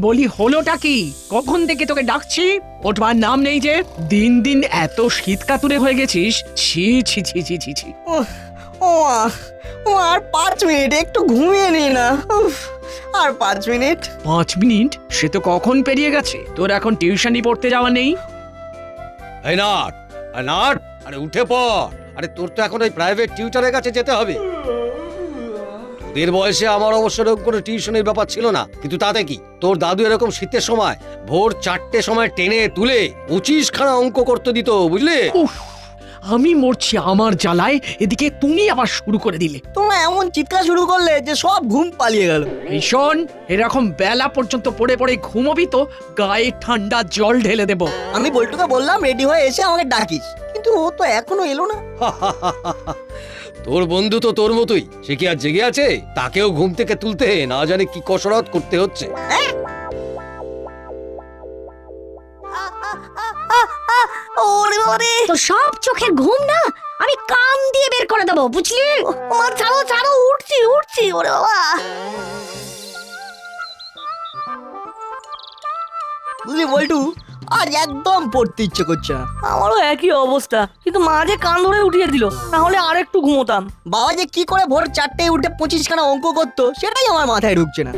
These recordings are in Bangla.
বলি হলোটা কি? কখন থেকে তোকে ডাকছি, ওঠবার নাম নেই যে। দিন দিন এত শীত কাতুরে হয়ে গেছিস, ছি ছি ছি ছি ছি ছি। ও মা, ও আর 5 মিনিট একটু ঘুমিয়ে নি না। উফ, আর 5 মিনিট। 5 মিনিট? সে তো কখন পেরিয়ে গেছে। তোর এখন টিউশনি পড়তে যাওয়া নেই? এই নাট, নাট, আরে উঠে পড়। আরে তোর তো এখন ওই প্রাইভেট টিউটরের কাছে যেতে হবে। তোদের বয়সে আমার অবশ্য এরকম কোনো টিউশনের ব্যাপার ছিল না, কিন্তু তাতে কি, তোর দাদু এরকম শীতের সময় ভোর 4টের সময় টেনে তুলে 25খানা অঙ্ক করতে দিত, বুঝলি? উফ, আমি মরছি আমার জ্বালায়, এদিকে তুমি আবার শুরু করে দিলে। তোমরা এমন চিৎকার শুরু করলে যে সব ঘুম পালিয়ে গেল। ভীষণ, এরকম বেলা পর্যন্ত পড়ে পড়ে ঘুমোবি তো গায়ে ঠান্ডা জল ঢেলে দেব। আমি বল্টুকে বললাম রেডি হয়ে এসে আমাকে ডাকিস, কিন্তু ও তো এখনো এলো না। তোর বন্ধু তো তোর মতোই, সে কি আর জেগে আছে? তাকেও ঘুম থেকে তুলতে না জানি কি কসরত করতে হচ্ছে। ওরে বাবারে, তো সব চোখের ঘুম না, আমি কান দিয়ে বের করে দেবো, বুঝলি? মা ছাড়ো ছাড়ো, উঠছি উঠছি। ওরে বাবা, বুঝলি বল্টু, আজ একদম পড়তে ইচ্ছে করছে না। আমারও একই অবস্থা, কিন্তু মা যে কান ধরে উঠিয়ে দিল, না হলে আর একটু ঘুমোতাম। বাবা যে কি করে ভোর 4টে উঠে 25খানা অঙ্ক করতো সেটাই আমার মাথায় ঢুকছে না।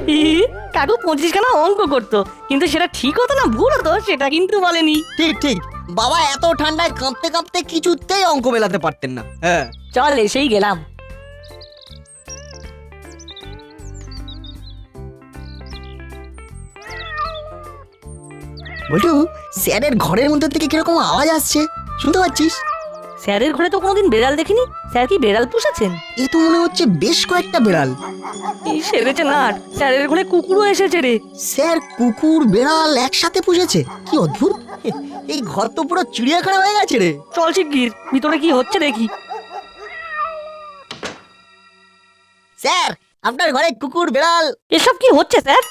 কাকু 25খানা অঙ্ক করতো, কিন্তু সেটা ঠিক হতো না ভুল হতো সেটা কিন্তু বলেনি। ঠিক ঠিক, বাবা এত ঠান্ডায় কাঁপতে কাঁপতে কিছুতেই অঙ্ক মেলাতে পারতেন না। হ্যাঁ, চল এসেই গেলাম। বল্টু, স্যারের ঘরের মধ্যে থেকে কিরকম আওয়াজ আসছে, শুনতে পাচ্ছিস? স্যারের ঘরে তো কোনোদিন বেড়াল দেখিনি। স্যার কি বেড়াল পুষেছেন? এ তো মনে হচ্ছে বেশ কয়েকটা বেড়াল। এই সেরেছে নাট, স্যারের ঘরে কুকুরও এসেছে রে। স্যার কুকুর বেড়াল একসাথে পুষেছে, কি অদ্ভুত। এই ঘর তো পুরো চিড়িয়াখানা হয়ে গেছে রে। চল শিগগির ভিতরে কি হচ্ছে দেখি। স্যার, আপনার ঘরে কুকুর বেড়াল। এসব কি হচ্ছে স্যার?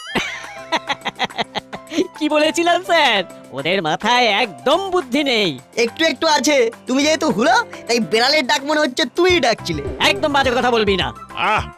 কি বলেছিলাম স্যার, ওদের মাথায় একদম বুদ্ধি নেই। একটু একটু আছে, তুমি যেহেতু হুলো তাই বেড়ালের ডাক মনে হচ্ছে তুই ডাকছিলে। একদম বাজে কথা বলবি না।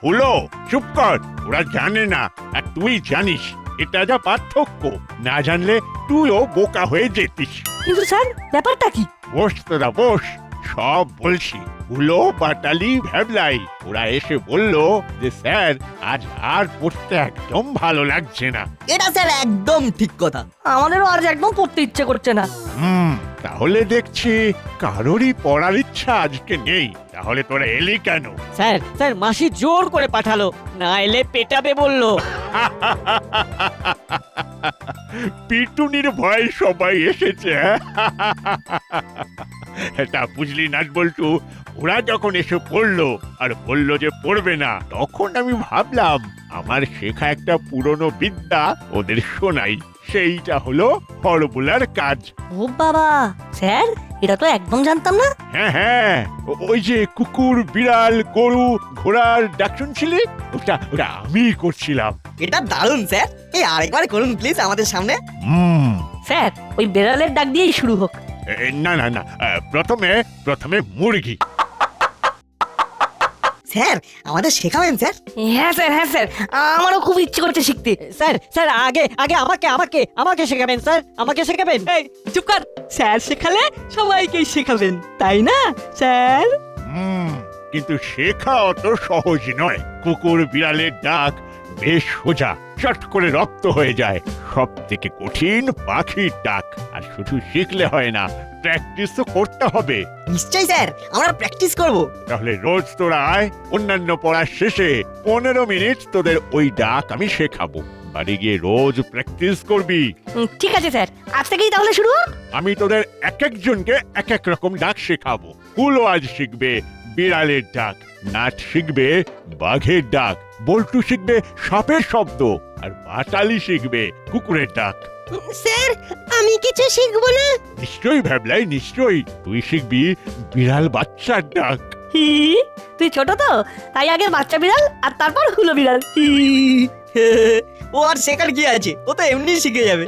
হলো, চুপ কর। ওরা জানে না আর তুই জানিস, এটা যা পার্থক্য। না জানলে তুইও বোকা হয়ে যেতিস। কিন্তু স্যার ব্যাপারটা কি? বস তোরা বস, সব বলছি। হুলো, পাটালি, ভ্যাবলাই ওরা এসে বলল যে স্যার আজ আর পড়তে একদম ভালো লাগছে না। এটা স্যার একদম ঠিক কথা। আমাদেরও আজ একদম পড়তে ইচ্ছে করছে না। তাহলে দেখছি কারোরই পড়ার ইচ্ছা আজকে নেই। তাহলে তোরা এলি কেন? স্যার স্যার মাসি জোর করে পাঠালো, না এলে পেটাবে বললো। পিটুনির ভয়ে সবাই এসেছে। এটা বুঝলি না বল্টু, ওরা যখন এসে পড়লো আর বললো যে পড়বে না, তখন আমি ভাবলাম আমার শেখা একটা পুরনো বিদ্যা ওদের শোনাই। সেইটা হলো ফর্মুলার কাজ। ও বাবা, স্যার এটা তো একদম জানতাম না। হ্যাঁ, ওই যে কুকুর, বিড়াল, গরু, ঘোড়ার ডাক শুনছিলি, ওটা ওটা আমি করছিলাম। এটা দারুণ স্যার, এই আরেকবার করুন প্লিজ আমাদের সামনে। স্যার ওই বেড়ালের ডাক দিয়েই শুরু হোক। না না না, প্রথমে মুরগি। স্যার আমাদের শেখাবেন স্যার? হ্যাঁ স্যার, হ্যাঁ স্যার, আমারও খুব ইচ্ছে করছে শিখতে। স্যার স্যার আগে আগে আমাকে আমাকে আমাকে শেখাবেন স্যার, আমাকে শেখাবেন। এই চুপ কর, স্যার শেখালে সবাইকেই শেখাবেন, তাই না স্যার? কিন্তু শেখা অত সহজ নয়। কুকুর বিড়ালের ডাক বেশ সোজা, চট করে রপ্ত হয়ে যায়। সব থেকে কঠিন পাখির ডাক। আর শুধু শিখলে হয় না, প্র্যাকটিসও করতে হবে। নিশ্চয়ই স্যার, আমরা প্র্যাকটিস করব। তাহলে রোজ তোরা আয়, অন্যান্য পড়ার শেষে 15 মিনিট তোদের ওই ডাক আমি শেখাবো। বাড়ি গিয়ে রোজ প্র্যাকটিস করবি। ঠিক আছে স্যার, আজ থেকেই তাহলে শুরু হোক। আমি তোদের এক একজনকে এক এক রকম ডাক শেখাবো। হুলো আজ শিখবে বিড়ালের ডাক, নাট শিখবে বাঘের ডাক, বল্টু শিখবে সাপের শব্দ, আর পাটালি শিখবে কুকুরের ডাক। স্যার আমি কিছু শিখবো না? নিশ্চয়ই ভ্যাবলাই, নিশ্চয়ই। তুই শিখবি বিড়াল বাচ্চার ডাক। হি, তুই ছোট তো তাই আগে বাচ্চা বিড়াল আর তারপর হুলো বিড়াল। হি। ও আর শেখার কি আছে, ও তো এমনি শিখে যাবে।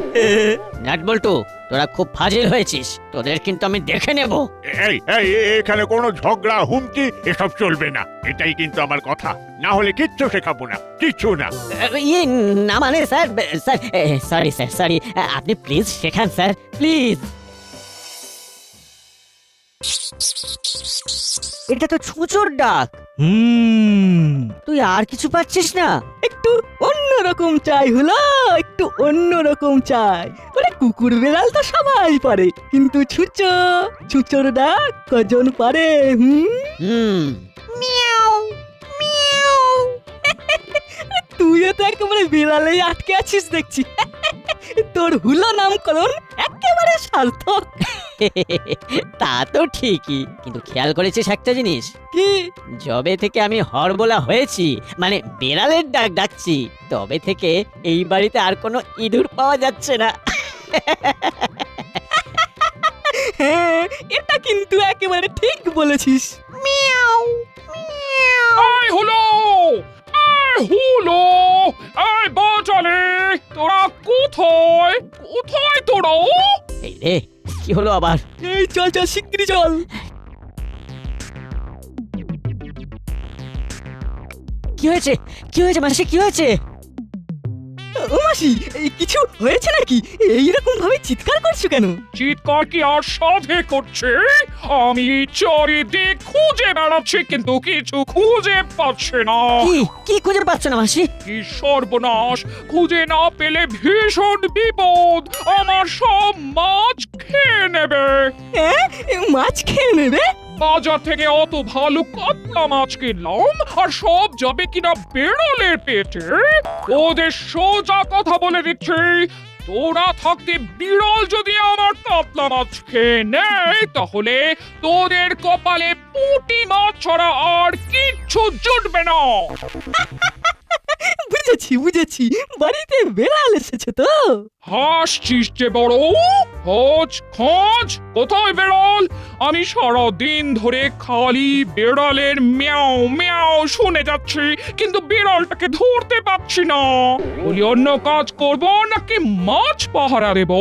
নাট বল্টু, তোরা খুব ফাজিল হয়েছিস, তোদের কিন্তু আমি দেখে নেব। এই এই এখানে কোনো ঝগড়া হুমকি এসব চলবে না, এটাই কিন্তু আমার কথা। না হলে কিচ্ছু শেখাবো না, কিচ্ছু না। ইয়ে না মানে sir, sir sorry sir, sorry, আপনি প্লিজ শেখান স্যার, প্লিজ। এটা তো ছুঁচোর ডাক। তুই আর কিছু পাচ্ছিস না? একটু অন্যরকম চাই হলো, একটু অন্যরকম চাই। মানে কুকুর বেড়াল তো সবাই পারে, কিন্তু ছুঁচোর ডাক কজন পারে? তুইও তো একেবারে বিড়ালেই আটকে আছিস দেখছি। তোর হুলো নামকরণ একেবারে সার্থক। তা তো ঠিকই, কিন্তু খেয়াল করেছিস একটা জিনিস? কি? যবে থেকে আমি হরবোলা হয়েছি, মানে বেড়ালের ডাক ডাকছি, তবে থেকে এই বাড়িতে আর কোনো ইঁদুর পাওয়া যাচ্ছে না। হ্যাঁ, এটা কিন্তু একেবারে ঠিক বলেছিস। এই হলো, এই বাচালে, তোরা কোথায় কোথায় তোরা? এই রে, কি হলো আবার? এই চল চল শিগগিরি চল। কি হয়েছে? কি হয়েছে মাসি, কি হয়েছে? ও মাসি, এই কিছু হয়েছে নাকি? এইরকম ভাবে চিৎকার করছো কেন? চিৎকার কি আর সাধে করছে? আমি চারিদিক খুঁজে বেড়াচ্ছি কিন্তু কিছু খুঁজে পাচ্ছি না। কি কি খুঁজে পাচ্ছ না মাসি? কি সর্বনাশ! খুঁজে না পেলে ভীষণ বিপদ, আমার সব মাছ খেয়ে নেবে। মাছ খেয়ে নেবে? বাজার থেকে অত ভালো কাতলা মাছ কিনলাম আর সব যাবে কিনা বেড়ালের পেটে। ওদের সোজা কথা বলে দিচ্ছি, তোরা থাকতে বিড়াল যদি আমার কাতলা মাছ খেয়ে নেয় তাহলে তোদের কপালে পুঁটি মাছ ছাড়া আর কিচ্ছু জুটবে না। বুঝেছি, বাড়িতে বেড়াল এসেছে তো। হাসছিস যে বড়? খোঁজ কোথায় বেড়াল? আমি সারা দিন ধরে খালি বেড়ালের ম্যাও ম্যাও শুনে যাচ্ছি, কিন্তু বিড়ালটাকে ধরতে পারছি না। বলি অন্য কাজ করব নাকি মাছ পাহারা দেব?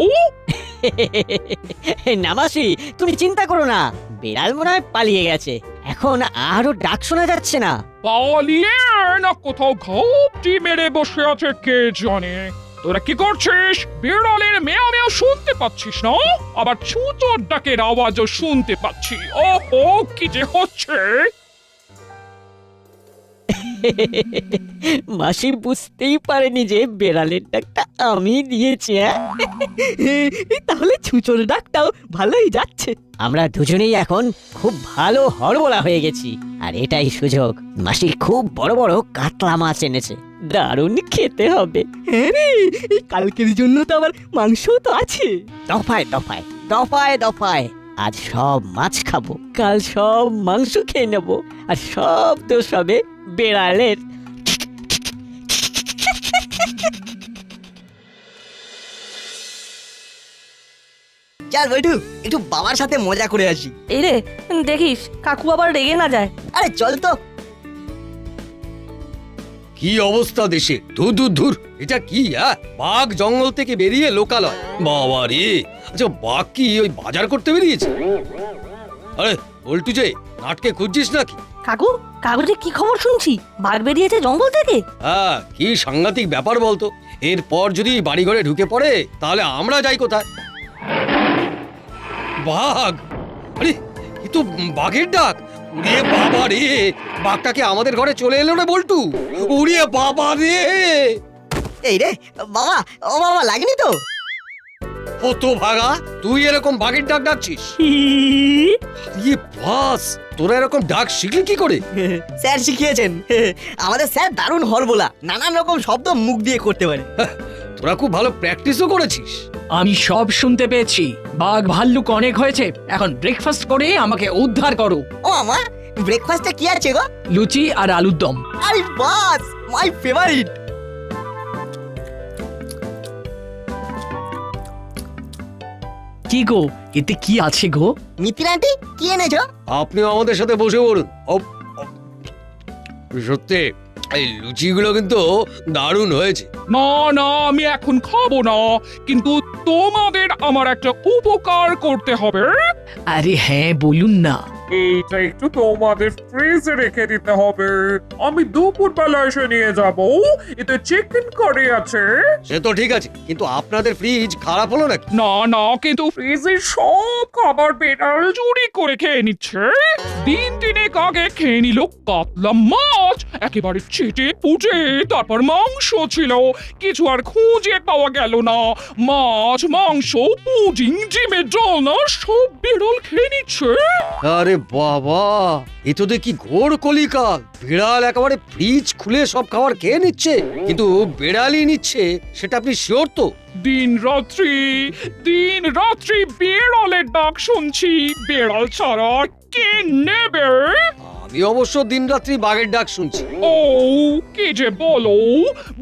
না মাসি, তুমি চিন্তা করো না, বিড়াল মনে হয় পালিয়ে গেছে, এখন আরো ডাক শোনা যাচ্ছে না। পালিয়ে না কোথাও ঘাপটি মেরে বসে আছে কে জানে। তোরা কি করছিস? বিড়ালের মেয়াও মেয়াও শুনতে পাচ্ছিস না? আবার ছুঁচোর ডাকের আওয়াজও শুনতে পাচ্ছি। ওহো, কি যে হচ্ছে! মাসি বুঝতেই পারেনি যে বেড়ালের ডাকটা আমি দিয়েছি। তাহলে ছুঁচোর ডাকটাও ভালোই যাচ্ছে। আমরা দুজনেই এখন খুব ভালো হরবোলা হয়ে গেছি, আর এটাই সুযোগ। মাসি খুব বড় বড় কাতলা মাছ এনেছে, দারুণ খেতে হবে। হ্যাঁ রে, এই কালকের জন্য তো আবার মাংস তো আছে। দফায় দফায় দফায় দফায় আজ সব মাছ খাবো, কাল সব মাংস খেয়ে নেবো, আর সব দোষ হবে বেড়ালের। চল বৈঠু, একটু বাবার সাথে মজা করে আসি। এই রে, দেখিস কাকু আবার রেগে না যায়। আরে চল তো। কি অবস্থা দেশে! ধুর ধুর ধুর, এটা কি? বাঘ জঙ্গল থেকে বেরিয়ে লোকালয়! বাবা রে! আচ্ছা, বাঘ কি ওই বাজার করতে বেরিয়েছে? আরে বল্টু যে, নাটকে খুঁজছিস নাকি? কাকু, কাগজে কি খবর শুনছি? বাঘ বেরিয়েছে জঙ্গল থেকে। হ্যাঁ, কি সাংঘাতিক ব্যাপার বলতো। এরপর যদি বাড়ি ঘরে ঢুকে পড়ে তাহলে আমরা যাই কোথায়? বাঘ! আরে এ তো বাঘের ডাক! উড়িয়ে বাবা রে! বাঘটাকে আমাদের ঘরে চলে এলো রে বল্টু! উড়িয়ে বাবা রে! এই রে বাবা, ও বাবা, লাগেনি তো? হতো ভাগা, তুই এরকম বাঘের ডাক ডাকছিস? ইয়ে বাস, তোরা এরকম ডাক শিখলি কি করে? স্যার শিখিয়েছেন। আমাদের স্যার দারুণ হরবোলা, নানান রকম শব্দ মুখ দিয়ে করতে পারে। তোরা খুব ভালো প্র্যাকটিসও করেছিস। আমি সব শুনতে পেয়েছি। বাঘ ভাল্লুক অনেক হয়েছে, এখন ব্রেকফাস্ট করে আমাকে উদ্ধার করো। ও আমা, ব্রেকফাস্টে কি আছে গো? লুচি আর আলুর দম। আরে বাস, মাই ফেভারিট। কি গো এতে কি আছে গো? মিতির আন্টি কি এনেছো? আপনিও আমাদের সাথে বসে পড়ুন। সত্যি এই লুচিগুলো কিন্তু দারুণ হয়েছে। না না আমি এখন খাবো না, কিন্তু তোমাদের আমার একটা উপকার করতে হবে। আরে হ্যাঁ বলুন না। এইটা একটু তোমাদের ফ্রিজে রেখে দিতে হবে। আমি দুপুর বেলা এসে নিয়ে যাব। এতে চিকেন কারি আছে। সে তো ঠিক আছে, কিন্তু আপনাদের ফ্রিজ খারাপ হলো নাকি? না না, কিন্তু ফ্রিজের সব খাবার বেড়াল চুরি করে খেয়ে নিচ্ছে। দিন তিনেক আগে খেয়ে নিল কাতলা মাছ, একেবারে চেটে পুটে। তারপর মাংস ছিল, কিছু আর খুঁজে পাওয়া গেল না। মাছ, মাংস, পুডিং, ডিমের ডালনা সব বিড়াল খেয়ে নিচ্ছে। আরে বাবা, এ তো দেখি ঘোর কলিকাল। বিড়াল একেবারে ফ্রিজ খুলে সব খাবার খেয়ে নিচ্ছে, কিন্তু বিড়ালই নিচ্ছে, সেটা আপনি শিওর তো? দিন রাত্রি বিড়ালের ডাক শুনছি। বিড়াল ছাড়া আর কে নেবে? আমি অবশ্য দিনরাত্রি বাঘের ডাক শুনছি। ও কি যে বলো,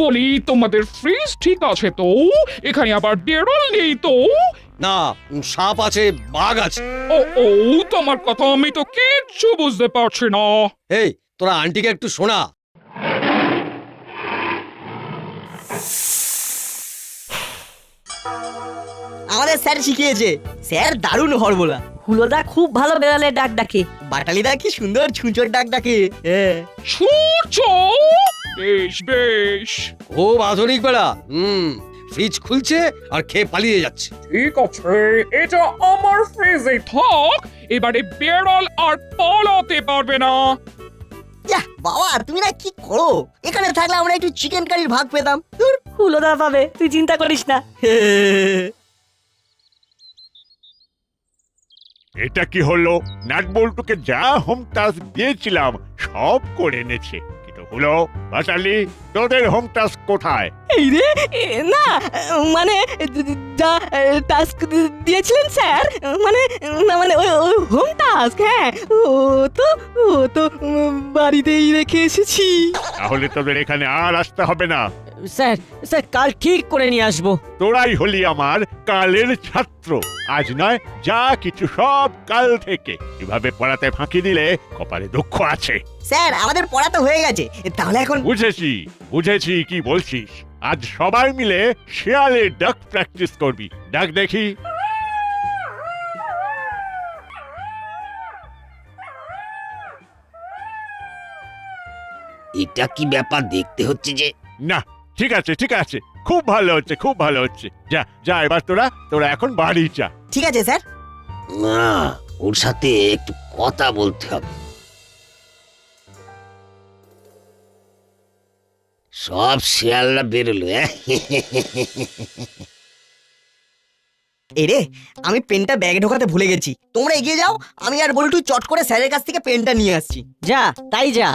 বলি তোমাদের ফ্রিজ ঠিক আছে তো? এখানে আবার বিড়াল নেই তো? না, সাপ আছে, বাঘ আছে। ও তোমার কথা আমি তো কিচ্ছু বুঝতে পারছি না। এই তোরা আন্টিকে একটু শোনা। আমাদের স্যার শিখিয়েছে। স্যার দারুণ হরবোলা। হুলোদা খুব ভালো বেড়ালের ডাক ডাকে। বাটালিদা কি সুন্দর ছুঁচোর ডাক ডাকে। হ্যাঁ। সূর্য, বেশ বেশ, খুব আধুনিক বেড়া। ফ্রিজ খুলছে আর খেয়ে পালিয়ে যাচ্ছে। ঠিক আছে, এটা আমার ফ্রিজে থাক। এবারে বিড়াল আর পালাতে পারবে না। ইয়াহ, বাবা তুমি না কি করো? এখানে থাকলে আমরা একটু চিকেন কারির ভাগ পেতাম। ধুর। হুলোদা পাবে, তুই চিন্তা করিস না। এটা কি হলো? নাটবল্টুকে যা হোম টাস্ক দিয়েছিলাম সব করে এনেছে, কিন্তু হলো বাটালি, তোদের হোম টাস্ক কোথায়? এই রে না মানে যা টাস্ক দিয়েছিলেন স্যার, মানে না মানে ওই হোম টাস্ক, হ্যাঁ ও তো বাড়িতেই রেখে এসেছি। তাহলে তোদের এখানে আর আসতে হবে না। স্যার স্যার কাল ঠিক করে নিয়ে আসবো। তোরাই হলি আমার কালের ছাত্র। আজ নয়, যা কিছু সব কাল থেকে। এভাবে পড়াতে ফাঁকি দিলে কপালে দুঃখ আছে। স্যার আমাদের পড়া তো হয়ে গেছে, তাহলে এখন বুঝেছি কি বলছিস। আজ সবাই মিলে শেয়ালের ডাক প্র্যাকটিস করবি। ডাক দেখি। এটা কি ব্যাপার দেখতে হচ্ছে যে? না, ঠিক আছে, খুব ভালো হচ্ছে। যা এবার তোরা এখন বাড়ি যা। ঠিক আছে স্যার। না, ওর সাথে একটু কথা বলতে হবে। সব শেয়ালরা বেরোলো। এরে, আমি পেনটা ব্যাগে ঢোকাতে ভুলে গেছি। তোমরা এগিয়ে যাও, আমি আর বল্টু চট করে স্যারের কাছ থেকে পেনটা নিয়ে আসছি। যা তাই যা।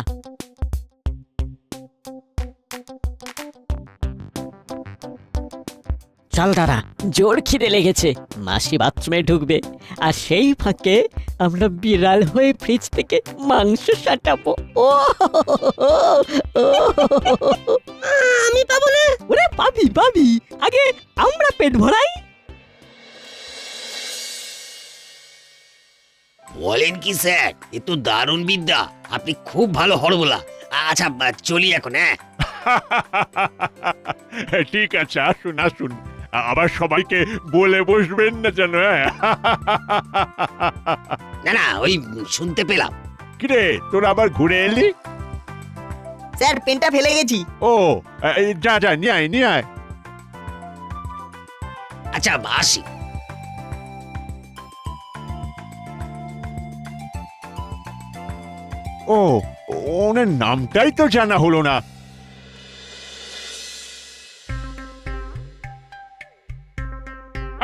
চল দাঁড়া, জোর খিদে লেগেছে। মাসি বাথরুমে ঢুকবে, আর সেই ফাঁকে আমরা বিড়াল হয়ে ফ্রিজ থেকে মাংস সাটাবো। ও আমি পাবো না? ওরে পাবি, আগে আমরা পেট ভরাই। বলেন কি স্যার, এ তো দারুণ বিদ্যা। আপনি খুব ভালো হরবোলা। আচ্ছা চলি এখন। হ্যাঁ ঠিক আছে, আসুন। আবার সবাইকে বলে বসবেন না যেন। না ওই শুনতে পেলাম। কিরে, তোরা আবার ঘুরে এলি? স্যার পেনটা ফেলে গেছি। ও যা নিয়ে আয়। আচ্ছা আসি। ও, ওনার নামটাই তো জানা হলো না।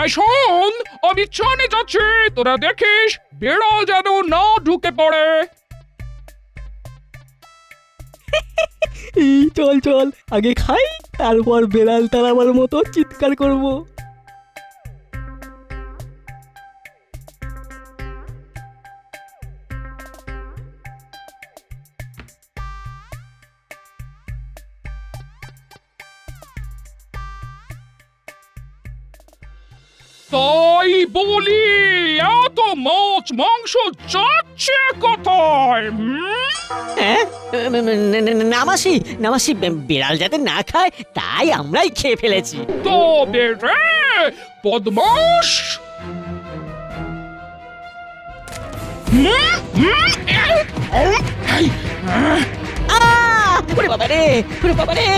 এই শোন, আমি চানে যাচ্ছি, তোরা দেখিস বিড়াল যেন না ঢুকে পড়ে। এই চল আগে খাই, তারপর বেড়াল তাড়াবার মতো চিৎকার করব। তাই বলি এত মাছ মাংস যাচ্ছে কোথায় হ্যাঁ নামাসি নামাসি বিড়াল যাতে না খায় তাই আমরাই খেয়ে ফেলেছি। তবে রে বদমাস ওরে বাবা রে, ওরে বাবা রে,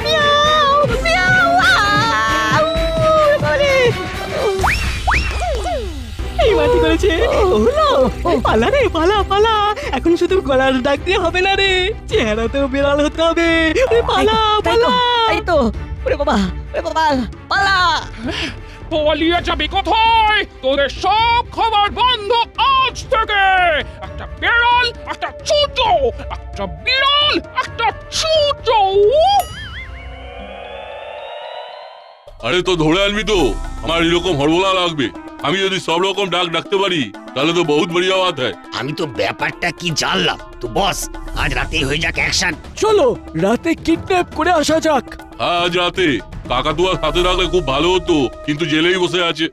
মিয়াও মিয়াও, ওরে বাবা রে। এই মাটি করেছে হলো পালা রে পালা পালা এখন শুধু গলার ডাক দিয়ে হবে না রে চেহারাতেও বিড়াল হতে হবে ওরে পালা পালা এই তো ওরে বাবা, ওরে বাবা, পালা। পালিয়ে যাবি কোথায়? তোদের সব খাবার বন্ধ আজ থেকে। একটা বিড়াল, একটা চুচো, একটা বিড়াল, একটা চুচো। আরে তো ধরে আনবি তো, আমার এরকম হরবলা লাগবে। আমি যদি সব রকম ডাক ডাকতে পারি তাহলে তো বহুত বড়িয়া বাত হয়। আমি তো ব্যাপারটা কি জানলাম তো বস, আজ রাতেই হয়ে যাক অ্যাকশন। চলো রাতে কিডন্যাপ করে আসা যাক। আজ রাতে কাকাতুয়া সাথে রাখলে খুব ভালো হতো, কিন্তু জেলেই বসে আছে।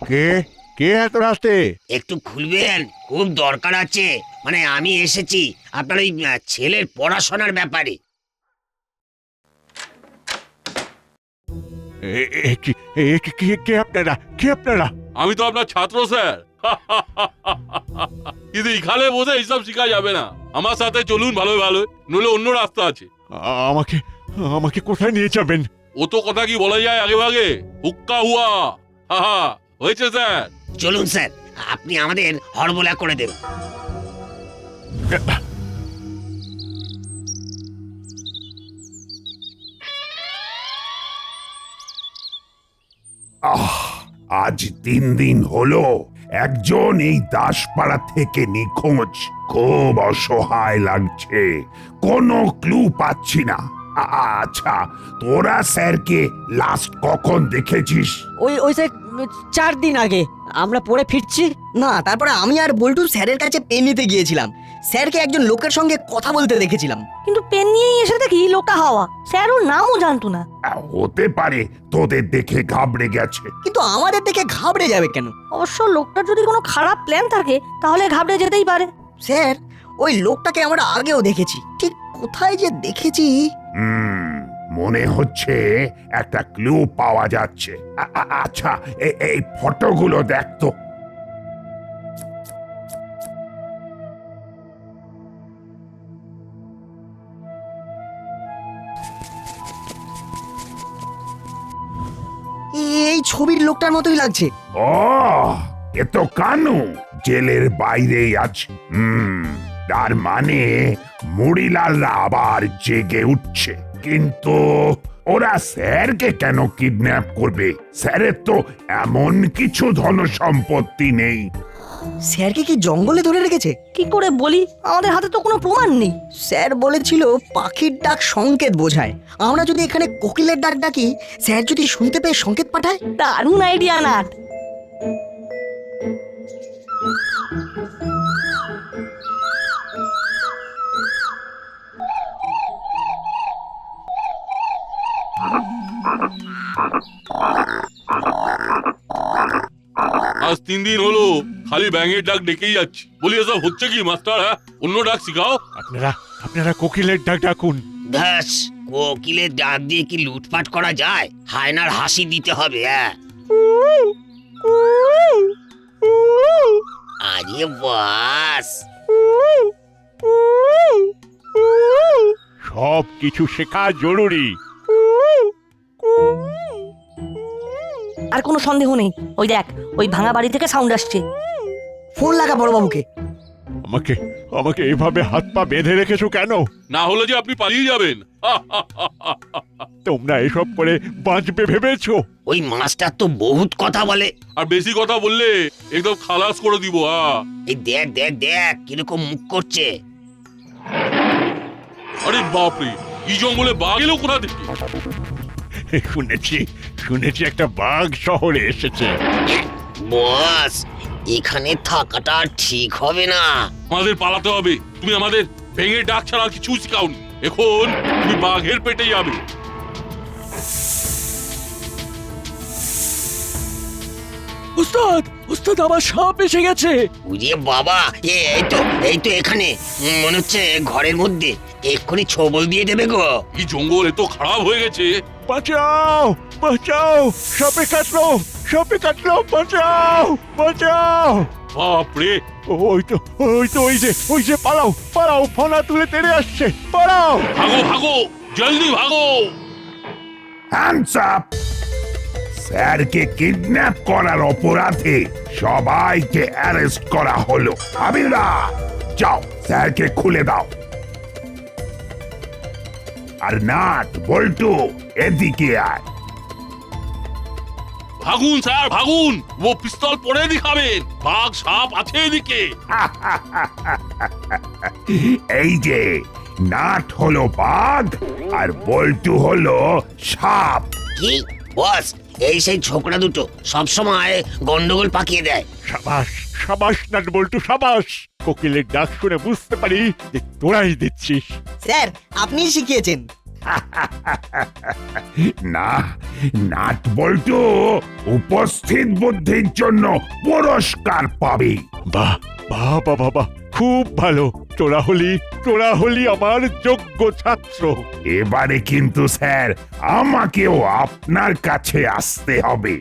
কে কে এত রাস্তে? একটু খুলবেন, খুব দরকার আছে। মানে আমি এসেছি আপনার ওই ছেলের পড়াশোনার ব্যাপারে। কে আপনারা, কে আপনারা? আমি তো আপনার ছাত্র স্যার। কিন্তু এখানে বসে এইসব শিখা যাবে না। আমার সাথে চলুন ভালো ভালো, নইলে অন্য রাস্তা আছে। আমাকে আমাকে কোথায় নিয়ে যাবেন? ও তো কথা কি বলা যায় আগে ভাগে, হুক্কা হুয়া। হা হয়েছে স্যার। চলুন স্যার, আপনি আমাদের হরবলা করে দেবেন। আজ 3 দিন হলো একজন এই দাসপাড়া থেকে নিখোঁজ। খুব অসহায় লাগছে, কোনো ক্লু পাচ্ছি না। আচ্ছা, তোরা স্যারকে লাস্ট কখন দেখেছিস? ওই যে 4 দিন আগে আমরা পড়ে ফিরছি। না, তারপরে আমি আর বল্টু স্যারের কাছে পেন নিতে গিয়েছিলাম। স্যারকে একজন লোকের সঙ্গে কথা বলতে দেখেছিলাম। কিন্তু পেন নিয়েই এসে দেখি লোকটা হাওয়া, স্যার ওর নামও জানতো না। হতে পারে তোদের দেখে ঘাবড়ে গেছে। কিন্তু আমাদের দেখে ঘাবড়ে যাবে কেন? অবশ্য লোকটার যদি কোনো খারাপ প্ল্যান থাকে তাহলে ঘাবড়ে যেতেই পারে। স্যার, ওই লোকটাকে আমরা আগেও দেখেছি, ঠিক কোথায় যে দেখেছি। মনে হচ্ছে একটা ক্লু পাওয়া যাচ্ছে। আচ্ছা, এই ফটোগুলো দেখ তো। এই ছবির লোকটার মতোই লাগছে। ও, এ তো কানু, জেলের বাইরেই আছে। তার মানে মুড়িলালরা আবার জেগে উঠছে। কিন্তু ওরা স্যারকে কেন কিডন্যাপ করবে? স্যারের তো এমন কিছু ধন সম্পত্তি নেই। স্যারকে কি জঙ্গলে ধরে রেখেছে? কি করে বলি, আমাদের হাতে তো কোনো প্রমাণ নেই। স্যার বলেছিল পাখির ডাক সংকেত বোঝায়। আমরা যদি এখানে কোকিলের ডাক ডাকি, স্যার যদি শুনতে পেয়ে সংকেত পাঠায়। দারুণ আইডিয়া নাট। আজ 3 দিন হলো খালি ব্যাঙের ডাক ডেকেই যাচ্ছি। বলি এসব হচ্ছে কি মাস্টার? হ্যাঁ, অন্য ডাক শিখাও। আপনারা কোকিলের ডাক ডাকুন। দাস, কোকিলের ডাক দিয়ে কি লুটপাট করা যায়? হায়নার হাসি দিতে হবে। আরে বাস, সব কিছু শেখা জরুরি। আর কোনো সন্দেহ নেই, ওই দেখ ওই ভাঙা বাড়ি থেকে সাউন্ড আসছে। ফোন লাগা বড়বাবুকে। আমাকে আমাকে এভাবে হাত পা বেঁধে রেখেছো কেন? না হলে যে আপনি পালিয়ে যাবেন। তোমরা এসব করে বাঁচবে ভেবেছো? ওই মাস্টার তো বহুত কথা বলে। আর বেশি কথা বললে একদম খালাস করে দিব। এই দেখ দেখ দেখ কিরকম মুখ করছে। আরে বাপরে, এই জঙ্গলে বাঘ এলো কোথা থেকে? শুনেছি একটা বাঘ শহরে এসেছে। বস, এখানে থাকাটা ঠিক হবে না। আমাদের পালাতে হবে। তুমি আমাদের ভেঙে ডাক ছাড়া কিছু শিখাওনি। এখন তুমি বাঘের পেটে যাবে। উস্তাদ উস্তাদ আমার সাপ এসে গেছে। উড়িয়ে বাবা, এই তো এখানে, মনে হচ্ছে ঘরের মধ্যে। এক্ষুনি ছবল দিয়ে দেবে গো। এই জঙ্গল এত খারাপ হয়ে গেছে। বাঁচাও বাঁচাও, সাপে কাটলো, সাপে কাটলো, বাঁচাও বাঁচাও। বাপরে, ওই যে পালাও পালাও, ফনা তুলে তেড়ে আসছে, পালাও। ভাগো ভাগো, জলদি ভাগো। Hands up! স্যারকে কিডন্যাপ করার অপরাধে সবাইকে অ্যারেস্ট করা হলো। হাবিলদার, যাও স্যারকে খুলে দাও। আর নাট, বল্টু, এদিকে আয়। ভাগুন স্যার ভাগুন, ও পিস্তল পরে দেখাবেন। বাঘ সাপ আছে এদিকে। এই যে নাট হলো বাঘ আর বল্টু হলো সাপ। কি বস, এই সেই ছোকরা দুটো সবসময় গন্ডগোল পাকিয়ে দেয়। সাবাস সাবাস নাট বল্টু, সাবাস। কোকিলের ডাক শুনে বুঝতে পারি যে তোরাই দিচ্ছিস। স্যার আপনি শিখিয়েছেন। না, নাট বল্টু উপস্থিত বুদ্ধির জন্য পুরস্কার পাবে। বাহ বাহ বাহ বাহ, খুব ভালো। তোরা হলি আমার যোগ্য ছাত্র। এবারে কিন্তু স্যার আমাকেও আপনার কাছে আসতে হবে।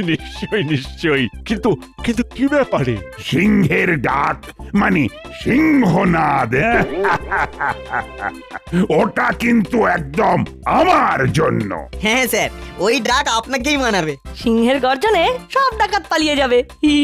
নিশ্চয়ই নিশ্চয়ই, কিন্তু কিন্তু কি ব্যাপারে? সিংহের ডাক মানে সিংহনাদ। ওটা কিন্তু একদম আমার জন্য। হ্যাঁ স্যার, ওই ডাক আপনাকেই মানাবে। সিংহের গর্জনে সব ডাকাত পালিয়ে যাবে। হি